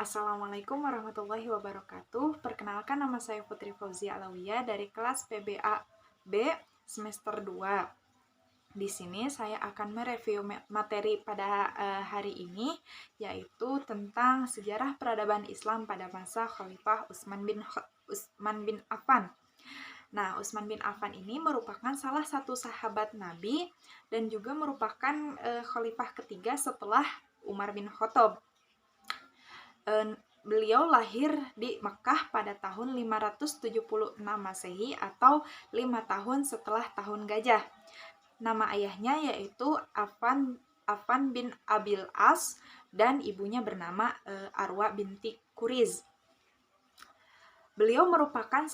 Assalamualaikum warahmatullahi wabarakatuh. Perkenalkan, nama saya Putri Fauzia Alawiyah dari kelas PBA B semester 2. Di sini saya akan mereview materi pada hari ini, yaitu tentang sejarah peradaban Islam pada masa Khalifah Utsman bin Affan. Nah, Utsman bin Affan ini merupakan salah satu sahabat Nabi dan juga merupakan khalifah ketiga setelah Umar bin Khattab. Beliau lahir di Mekah pada tahun 576 Masehi atau 5 tahun setelah tahun gajah. Nama ayahnya yaitu Affan bin Abil As dan ibunya bernama Arwa binti Kuriz. Beliau merupakan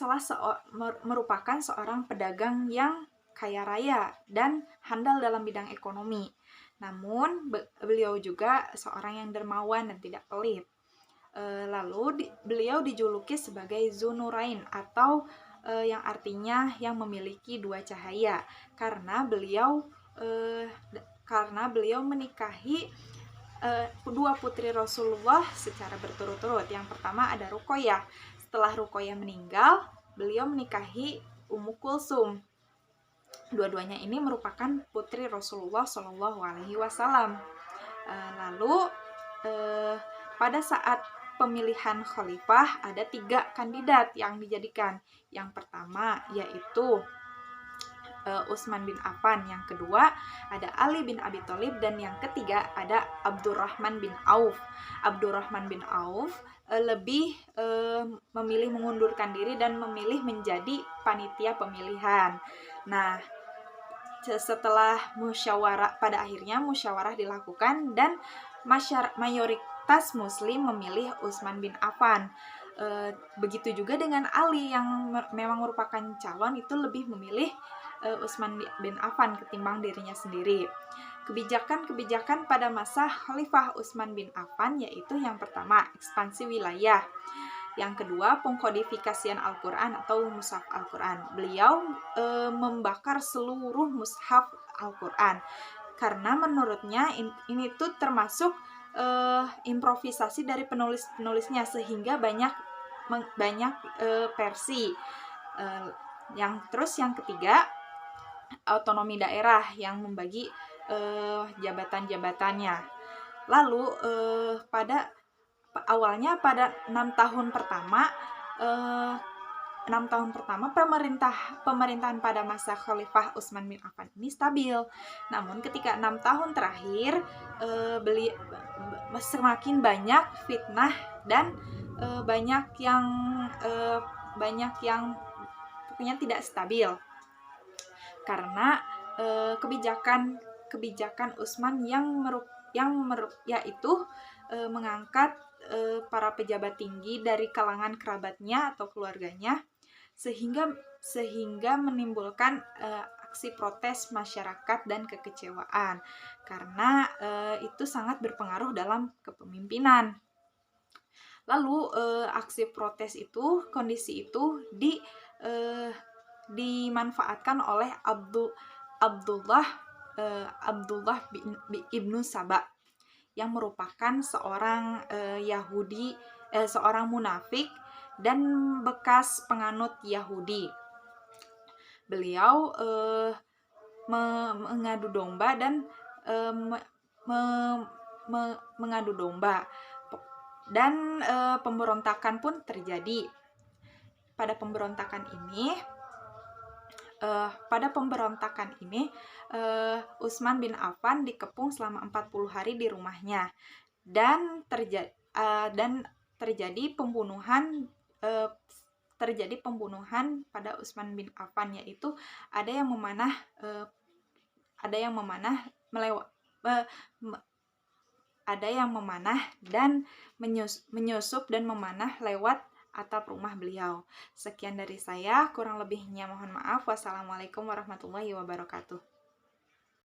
seorang pedagang yang kaya raya dan handal dalam bidang ekonomi. Namun beliau juga seorang yang dermawan dan tidak pelit. Lalu beliau dijuluki sebagai Dzunurain atau yang artinya yang memiliki dua cahaya karena beliau menikahi dua putri Rasulullah secara berturut-turut. Yang pertama ada Ruqayyah. Setelah Ruqayyah meninggal, beliau menikahi Ummu Kulsum. Dua-duanya ini merupakan putri Rasulullah Shallallahu Alaihi Wasallam. Lalu pada saat pemilihan khalifah ada 3 kandidat yang dijadikan. Yang pertama yaitu Utsman bin Affan, yang kedua ada Ali bin Abi Thalib, dan yang ketiga ada Abdurrahman bin Auf. Abdurrahman bin Auf lebih memilih mengundurkan diri dan memilih menjadi panitia pemilihan. Nah, setelah pada akhirnya musyawarah dilakukan dan mayoritas muslim memilih Utsman bin Affan. Begitu juga dengan Ali yang memang merupakan calon, itu lebih memilih Utsman bin Affan ketimbang dirinya sendiri. Kebijakan-kebijakan pada masa Khalifah Utsman bin Affan yaitu yang pertama ekspansi wilayah, yang kedua pengkodifikasian Al-Quran atau mushaf Al-Quran. Beliau membakar seluruh mushaf Al-Quran karena menurutnya ini tuh termasuk improvisasi dari penulisnya sehingga banyak versi. Yang ketiga otonomi daerah yang membagi jabatan-jabatannya. Lalu pada 6 tahun pertama pemerintahan pada masa Khalifah Utsman bin Affan ini stabil. Namun ketika 6 tahun terakhir semakin banyak fitnah dan banyak yang pokoknya tidak stabil karena kebijakan Utsman yaitu mengangkat para pejabat tinggi dari kalangan kerabatnya atau keluarganya sehingga menimbulkan aksi protes masyarakat dan kekecewaan karena itu sangat berpengaruh dalam kepemimpinan. Lalu aksi protes itu, kondisi itu dimanfaatkan oleh Abdullah ibnu Saba yang merupakan seorang seorang munafik dan bekas penganut Yahudi. Beliau mengadu domba dan mengadu domba dan pemberontakan pun terjadi. Pada pemberontakan ini Utsman bin Affan dikepung selama 40 hari di rumahnya dan terjadi pembunuhan pada Utsman bin Affan, yaitu ada yang memanah dan menyusup dan memanah lewat atap rumah beliau. Sekian dari saya, kurang lebihnya mohon maaf. Wassalamualaikum warahmatullahi wabarakatuh.